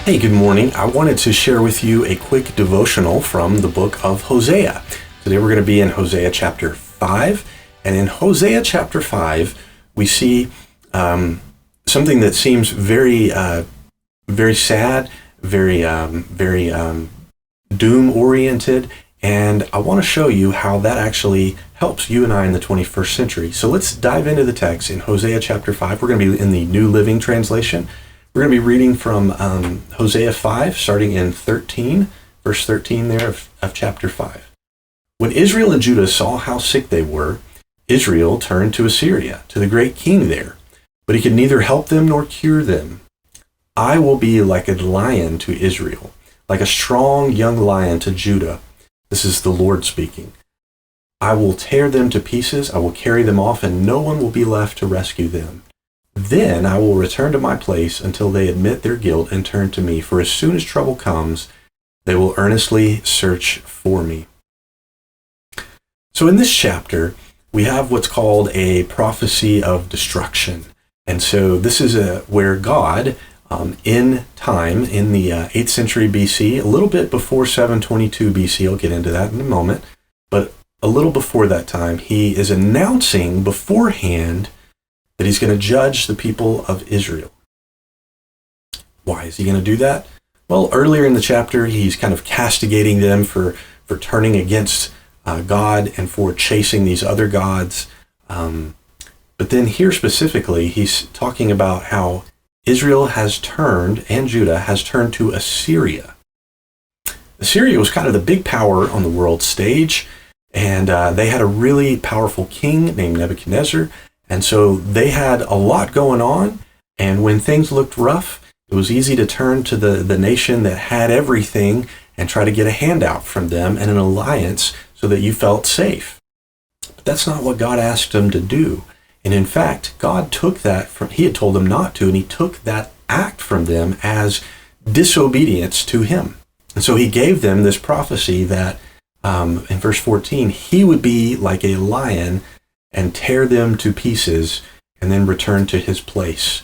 Hey, good morning. I wanted to share with you a quick devotional from the book of Hosea. Today we're going to be in Hosea chapter 5. And in Hosea chapter 5, we see something that seems very sad, very doom-oriented. And I want to show you how that actually helps you and I in the 21st century. So let's dive into the text in Hosea chapter 5. We're going to be in the New Living Translation. We're going to be reading from Hosea 5, starting in verse 13 there of chapter 5. When Israel and Judah saw how sick they were, Israel turned to Assyria, to the great king there, but he could neither help them nor cure them. I will be like a lion to Israel, like a strong young lion to Judah. This is the Lord speaking. I will tear them to pieces, I will carry them off, and no one will be left to rescue them. Then I will return to my place until they admit their guilt and turn to me, for as soon as trouble comes, they will earnestly search for me. So in this chapter, we have what's called a prophecy of destruction. And so this is where God, in time, in the 8th century BC, a little bit before 722 BC, I'll get into that in a moment, but a little before that time, he is announcing beforehand that he's going to judge the people of Israel. Why is he going to do that? Well, earlier in the chapter, he's kind of castigating them for turning against God and for chasing these other gods. But then here specifically, he's talking about how Israel has turned, and Judah has turned to Assyria. Assyria was kind of the big power on the world stage, and they had a really powerful king named Nebuchadnezzar. And so they had a lot going on, and when things looked rough, it was easy to turn to the nation that had everything and try to get a handout from them and an alliance so that you felt safe. But that's not what God asked them to do. And in fact, God took that he had told them not to, and he took that act from them as disobedience to him. And so he gave them this prophecy that in verse 14, he would be like a lion and tear them to pieces, and then return to his place.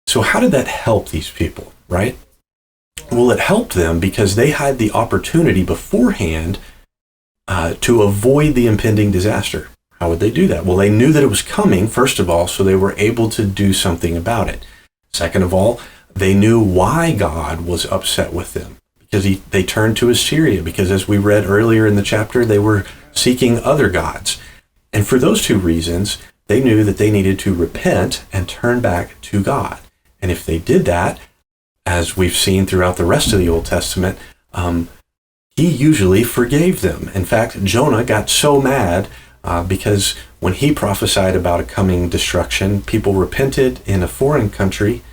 So how did that help these people, right? Well, it helped them because they had the opportunity beforehand to avoid the impending disaster. How would they do that? Well, they knew that it was coming, first of all, so they were able to do something about it. Second of all, they knew why God was upset with them, because they turned to Assyria, because as we read earlier in the chapter, they were seeking other gods. And for those two reasons, they knew that they needed to repent and turn back to God. And if they did that, as we've seen throughout the rest of the Old Testament, he usually forgave them. In fact, Jonah got so mad because when he prophesied about a coming destruction, people repented in a foreign country,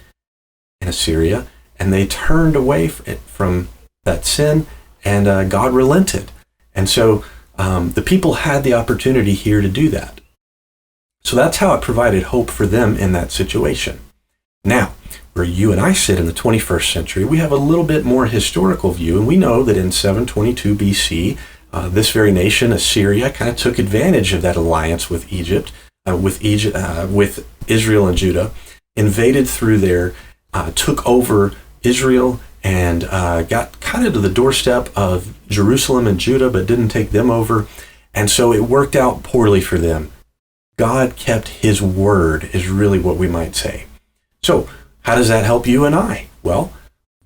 in Assyria, and they turned away from that sin, and God relented. And so the people had the opportunity here to do that. So that's how it provided hope for them in that situation. Now, where you and I sit in the 21st century, we have a little bit more historical view, and we know that in 722 BC, this very nation, Assyria, kind of took advantage of that alliance with with Israel and Judah, invaded through there, took over Israel, and got kind of to the doorstep of Jerusalem and Judah, but didn't take them over. And so it worked out poorly for them. God kept his word, is really what we might say. So how does that help you and I? Well,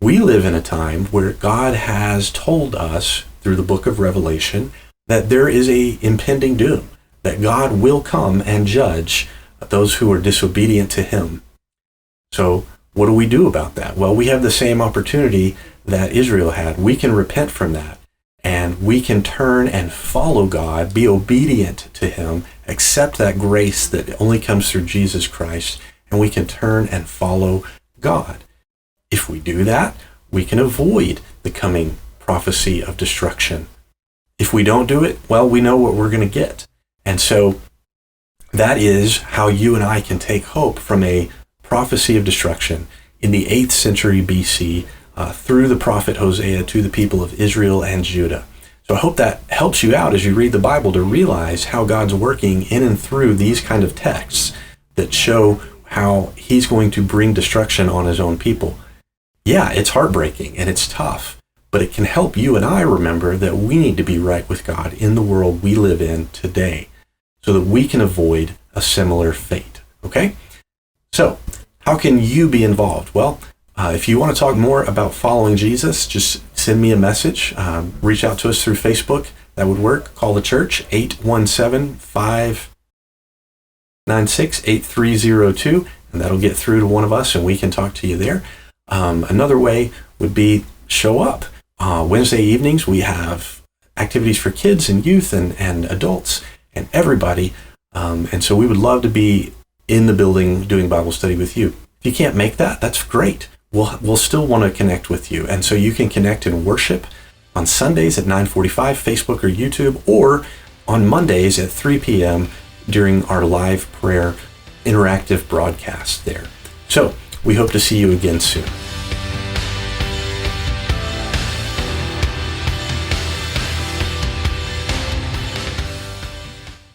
we live in a time where God has told us through the book of Revelation that there is a impending doom, that God will come and judge those who are disobedient to him. So what do we do about that? Well, we have the same opportunity that Israel had. We can repent from that, and we can turn and follow God, be obedient to him, accept that grace that only comes through Jesus Christ, and we can turn and follow God. If we do that, we can avoid the coming prophecy of destruction. If we don't do it, well, we know what we're going to get. And so that is how you and I can take hope from a prophecy of destruction in the 8th century BC through the prophet Hosea to the people of Israel and Judah. So I hope that helps you out as you read the Bible to realize how God's working in and through these kind of texts that show how he's going to bring destruction on his own people. Yeah, it's heartbreaking and it's tough, but it can help you and I remember that we need to be right with God in the world we live in today so that we can avoid a similar fate. Okay? So, how can you be involved? Well, if you want to talk more about following Jesus, just send me a message. Reach out to us through Facebook. That would work. Call the church, 817-596-8302, and that'll get through to one of us, and we can talk to you there. Another way would be show up. Wednesday evenings, we have activities for kids and youth and adults and everybody. And so we would love to be in the building doing Bible study with you. If you can't make that, that's great. We'll still want to connect with you. And so you can connect and worship on Sundays at 9:45, Facebook or YouTube, or on Mondays at 3 p.m. during our live prayer interactive broadcast there. So we hope to see you again soon.